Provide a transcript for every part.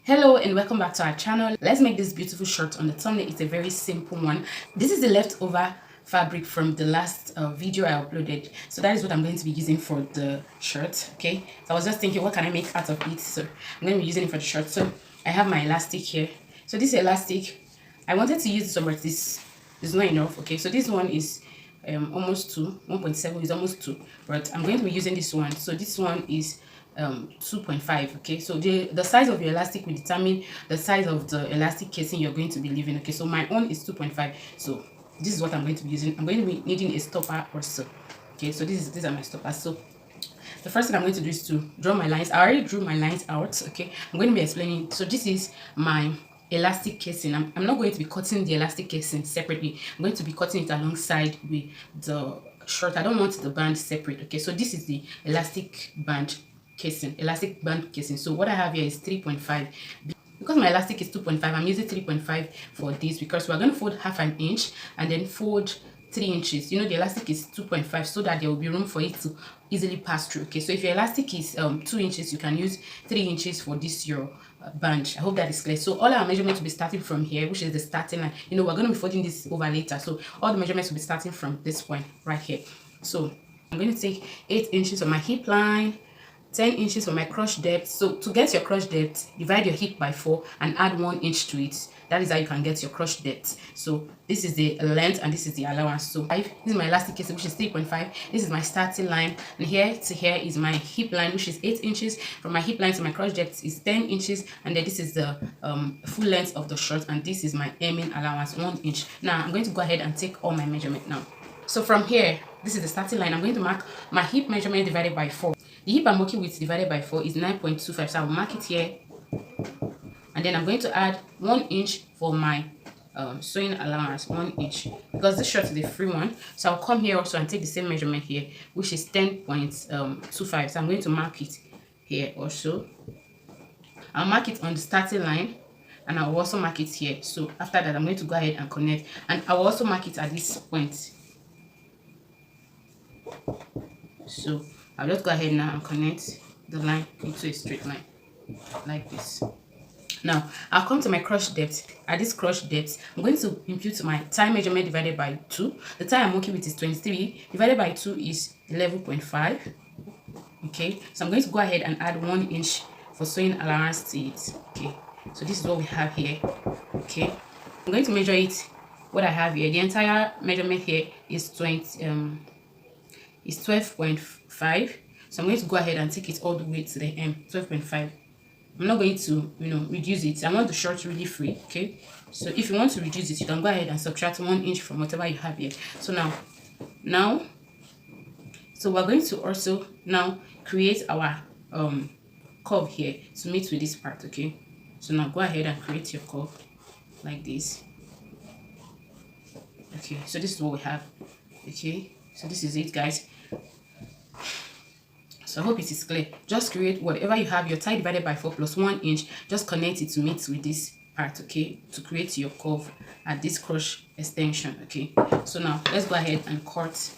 Hello and welcome back to our channel. Let's make this beautiful shirt. On the thumbnail, it's a very simple one. This is the leftover fabric from the last video I uploaded, so that is what I'm going to be using for the shirt. Okay, so I was just thinking, what can I make out of it? So I'm going to be using it for the shirt. So I have my elastic here. So this elastic, I wanted to use this one, but this is not enough. Okay, so this one is almost 1.7 is almost 2, but I'm going to be using this one. So this one is 2.5. okay, so the size of your elastic will determine the size of the elastic casing you're going to be leaving. Okay, so my own is 2.5, so this is what I'm going to be using. I'm going to be needing a stopper also. Okay, so these are my stoppers. So the first thing I'm going to do is to draw my lines. I already drew my lines out. Okay, I'm going to be explaining. So this is my elastic casing. I'm not going to be cutting the elastic casing separately. I'm going to be cutting it alongside with the shirt. I don't want the band separate. Okay, so this is the elastic band casing. So what I have here is 3.5. Because my elastic is 2.5, I'm using 3.5 for this, because we're going to fold half an inch and then fold 3 inches. You know, the elastic is 2.5, so that there will be room for it to easily pass through. Okay, so if your elastic is 2 inches, you can use 3 inches for this your band. I hope that is clear. So all our measurements will be starting from here, which is the starting line. You know, we're going to be folding this over later, so all the measurements will be starting from this point right here. So I'm going to take 8 inches on my hip line, 10 inches for my crotch depth. So to get your crotch depth, divide your hip by 4 and add 1 inch to it. That is how you can get your crotch depth. So this is the length and this is the allowance. So this is my elastic case, which is 3.5. This is my starting line, and here to here is my hip line, which is 8 inches. From my hip line to my crotch depth is 10 inches, and then this is the full length of the shirt, and this is my hemming allowance, 1 inch. Now I'm going to go ahead and take all my measurement now. So from here, this is the starting line. I'm going to mark my hip measurement divided by 4. The hip I'm working with divided by 4 is 9.25, so I'll mark it here, and then I'm going to add 1 inch for my sewing allowance, 1 inch, because this shirt is a free one. So I'll come here also and take the same measurement here, which is 10.25. So I'm going to mark it here also. I'll mark it on the starting line, and I'll also mark it here. So after that, I'm going to go ahead and connect, and I'll also mark it at this point. So I'll just go ahead now and connect the line into a straight line like this. Now I'll come to my crotch depth. At this crotch depth, I'm going to impute my thigh measurement divided by 2. The thigh I'm working with is 23, divided by 2 is 11.5. okay, so I'm going to go ahead and add 1 inch for sewing allowance to it. Okay, so this is what we have here. Okay, I'm going to measure it. What I have here, the entire measurement here is 12.5. So I'm going to go ahead and take it all the way to the end, 12.5. I'm not going to, reduce it. I want the shirt really free. Okay, so if you want to reduce it, you can go ahead and subtract 1 inch from whatever you have here. So so we're going to also now create our curve here to meet with this part. Okay, so now go ahead and create your curve like this. Okay, so this is what we have. Okay, so this is it, guys. So I hope it is clear. Just create whatever you have, your thigh divided by 4 plus 1 inch. Just connect it to meet with this part, okay, to create your curve at this crotch extension. Okay, so now let's go ahead and cut.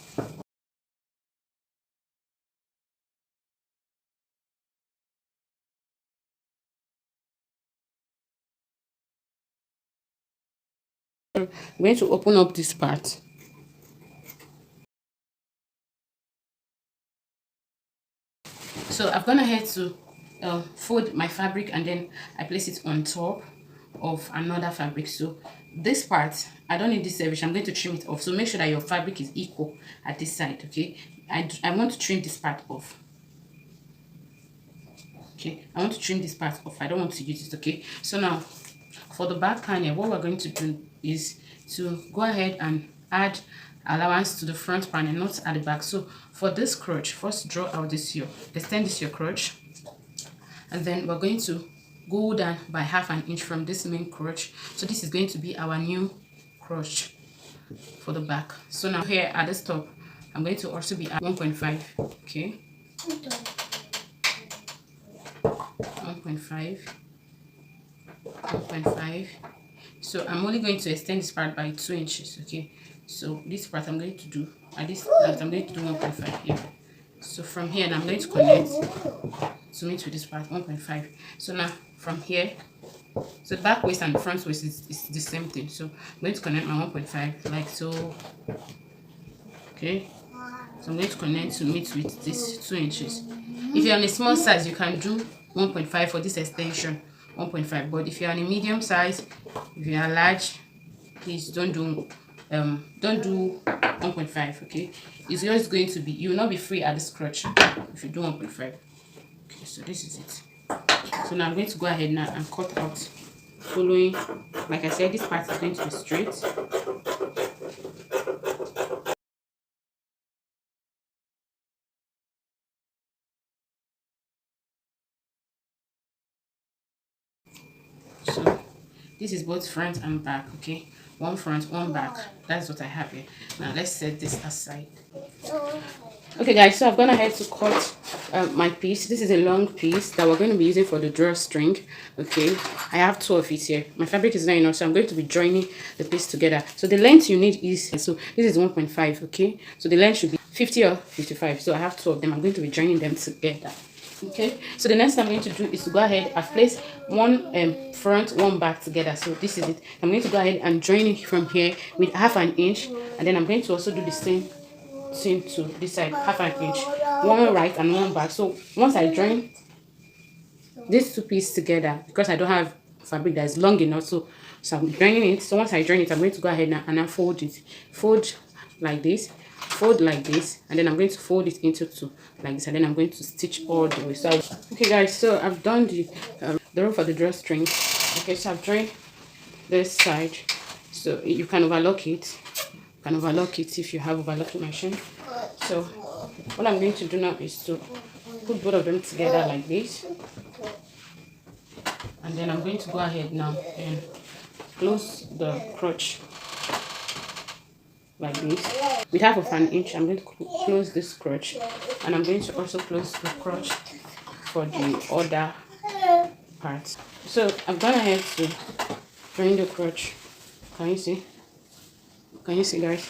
I'm going to open up this part. So I've gone ahead to fold my fabric, and then I place it on top of another fabric. So this part, I don't need this section. I'm going to trim it off. So make sure that your fabric is equal at this side. Okay, I want to trim this part off. Okay, I want to trim this part off. I don't want to use it. Okay, so now for the back panel, what we're going to do is to go ahead and add allowance to the front panel, not at the back. So for this crotch, first draw out this here, extend this your crotch, and then we're going to go down by half an inch from this main crotch. So this is going to be our new crotch for the back. So now here at this top, I'm going to also be at 1.5. okay, 1.5. So I'm only going to extend this part by 2 inches. Okay, so this part I'm going to do at this part, I'm going to do 1.5 here. So from here, I'm going to connect to meet with this part, 1.5. So now from here, So back waist and front waist is the same thing. So I'm going to connect my 1.5 like so. Okay. So I'm going to connect to meet with this 2 inches. If you're on a small size, you can do 1.5 for this extension, 1.5. But if you're on a medium size, if you are large, please don't do 1.5. Okay, it's just going to be, you will not be free at this crotch if you do 1.5. Okay, so this is it. So now I'm going to go ahead now and cut out following, like I said, this part is going to be straight. So this is both front and back. Okay, one front, one back. That's what I have here. Now let's set this aside. Okay guys, so I've gone ahead to cut my piece. This is a long piece that we're going to be using for the drawstring. Okay, I have 2 of it here. My fabric is not enough, so I'm going to be joining the piece together. So the length you need is, so this is 1.5. okay, so the length should be 50 or 55. So I have 2 of them. I'm going to be joining them together. Okay, so the next thing I'm going to do is to go ahead. I've placed one front, one back together. So this is it. I'm going to go ahead and join it from here with ½ an inch, and then I'm going to also do the same thing to this side, ½ an inch, one right and one back. So once I join these 2 pieces together, because I don't have fabric that is long enough, so I'm joining it. So once I join it, I'm going to go ahead now and fold it, fold like this, fold like this, and then I'm going to fold it into 2 like this, and then I'm going to stitch all the way. So okay guys, so I've done the row for the drawstring. Okay, so I've joined this side, so you can overlock it. You can overlock it if you have overlocking machine. So what I'm going to do now is to put both of them together like this, and then I'm going to go ahead now and close the crotch like this with ½ an inch. I'm going to close this crotch, and I'm going to also close the crotch for the other part. So I've gone ahead to join the crotch. Can you see? Can you see guys?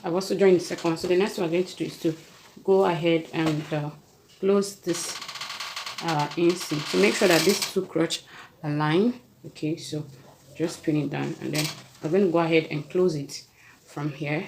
I've also joined the second one. So the next one I'm going to do is to go ahead and close this inseam to make sure that these 2 crotch align. Okay, so just pin it down, and then I'm going to go ahead and close it from here.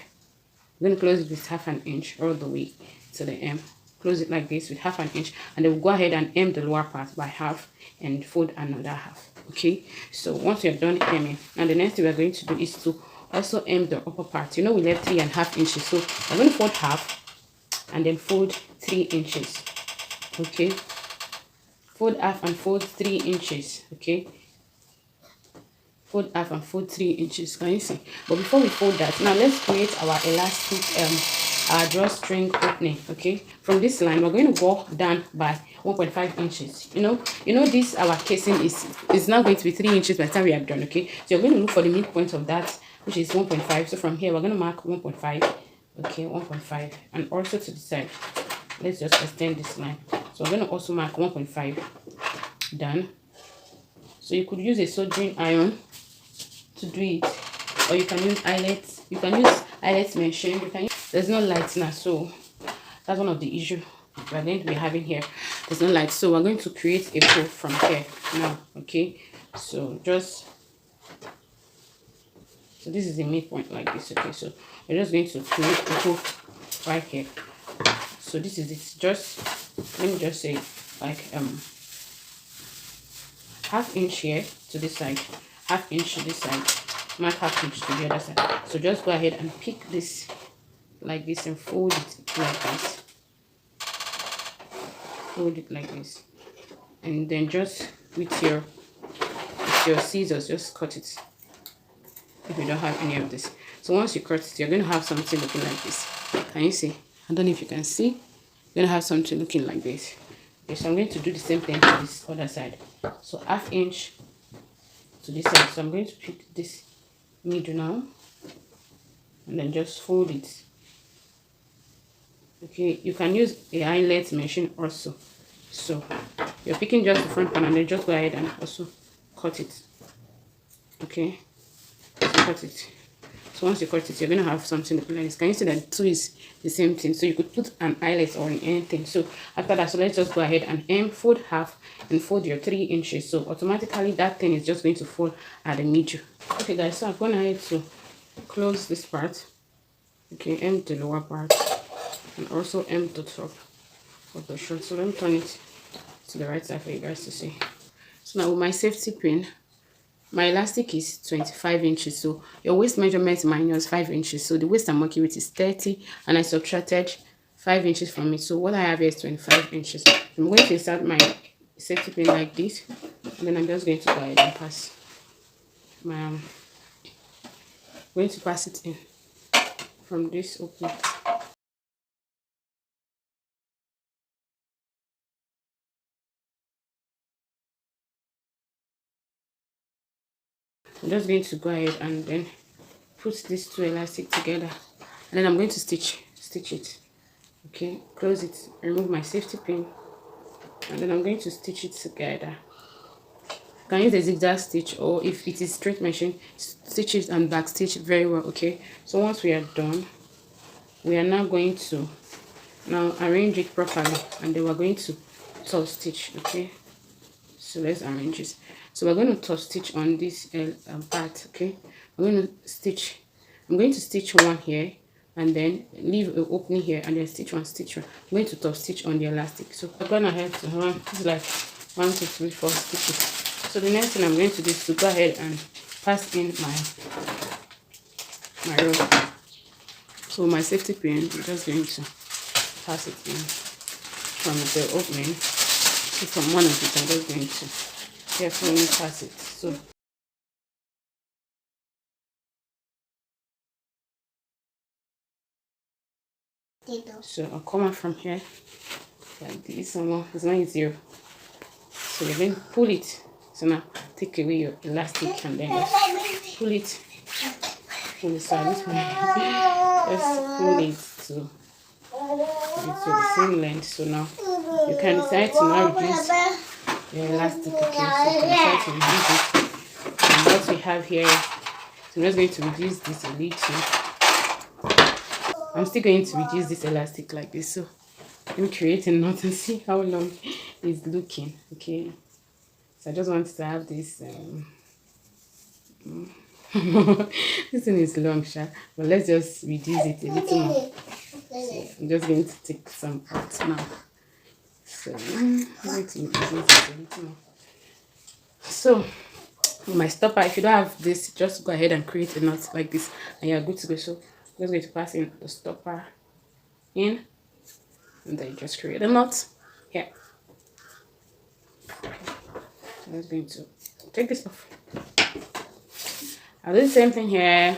I'm going to close it with ½ an inch all the way to the hem. Close it like this with ½ an inch, and then we'll go ahead and hem the lower part by half and fold another half. Okay, so once we have done hemming, and the next thing we're going to do is to also hem the upper part. You know, we left 3½ inches, so I'm going to fold half and then fold 3 inches. Okay, fold half and fold 3 inches. Okay, fold half and fold 3 inches. Can you see? But before we fold that, now let's create our elastic our drawstring opening. Okay, from this line we're going to go down by 1.5 inches. You know this our casing is now going to be 3 inches by the time we are done. Okay, so you're going to look for the midpoint of that, which is 1.5. So from here we're going to mark 1.5. Okay, 1.5, and also to the side let's just extend this line. So we're going to also mark 1.5. Done. So you could use a soldering iron to do it, or you can use eyelets. You can use eyelets machine. You can use, there's no light now, so that's one of the issues we're going to be having here. There's no light, so we're going to create a hole from here now. Okay, so this is the midpoint like this. Okay, so we're just going to create a hole right here. So this is it. Just let me just say like ½ inch here to this side, ½ inch to this side, mark ½ inch to the other side. So just go ahead and pick this like this and fold it like this. Fold it like this, and then just with your scissors just cut it if you don't have any of this. So once you cut it, you're going to have something looking like this. Can you see? I don't know if you can see. You're going to have something looking like this. Okay, so I'm going to do the same thing to this other side. So ½ inch to this side. So I'm going to pick this middle now, and then just fold it. Okay, you can use a eyelet machine also. So you're picking just the front one, and then just go ahead and also cut it. Okay, cut it. So once you cut it, you're gonna have something like this. Can you see that two is the same thing? So you could put an eyelet or anything. So after that, so let's just go ahead and fold half and fold your 3 inches. So automatically that thing is just going to fall at the middle. Okay guys, so I'm going ahead to close this part. Okay, end the lower part and also end the top of the shirt. So let me turn it to the right side for you guys to see. So now with my safety pin, my elastic is 25 inches. So your waist measurement minus 5 inches. So the waist I'm working with is 30 and I subtracted 5 inches from it. So what I have here is 25 inches. I'm going to insert my safety pin like this, and then I'm just going to go ahead and pass my going to pass it in from this opening. I'm just going to go ahead and then put these two elastic together, and then I'm going to stitch it. Okay, close it, remove my safety pin, and then I'm going to stitch it together. You can use a zigzag stitch, or if it is straight machine, stitch it and back stitch very well. Okay, so once we are done, we are now going to arrange it properly, and then we're going to top stitch. Okay, so let's arrange it. So we're going to top stitch on this part. Okay, I'm going to stitch one here and then leave an opening here and then stitch one. I'm going to top stitch on the elastic. So I'm going ahead to run this is like 1 2 3 4 stitches. So the next thing I'm going to do is to go ahead and pass in my rope. So my safety pin, I'm just going to pass it in from the opening. So from one of it, I'm just going to carefully pass it. So I'll come out from here like this. It's not easier. So you're going to pull it. So now take away your elastic and then just pull it. Pull it. So this one, just pull it to the same length. So now you can decide to now reduce your elastic. Okay, so you can decide to reduce it. And what we have here, so I'm just going to reduce this a little. I'm still going to reduce this elastic like this. So let me create a knot and see how long it's looking. Okay, so I just want to have this this thing is long, but let's just reduce it a little more. So I'm just going to take some out now. So I'm going to reduce it a little more. So my stopper, if you don't have this, just go ahead and create a knot like this and you're good to go. So I'm just going to pass in the stopper in, and then just create a knot here. So I'm just going to take this off. I'll do the same thing here.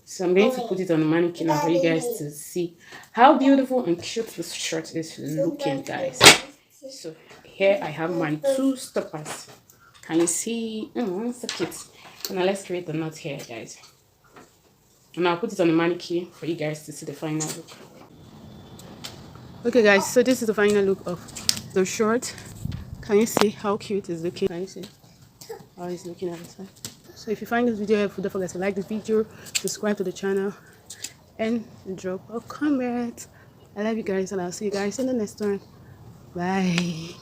So I'm going to put it on the mannequin now for you guys to see how beautiful and cute this shirt is looking, guys. So here I have my 2 stoppers. Can you see? Oh, so cute. So now let's create the knot here, guys. And I'll put it on the mannequin for you guys to see the final look. Okay guys, so this is the final look of the shirt. Can you see how cute it's looking? Can you see how it's looking at the side? So if you find this video helpful, don't forget to like the video, subscribe to the channel, and drop a comment. I love you guys, and I'll see you guys in the next one. Bye.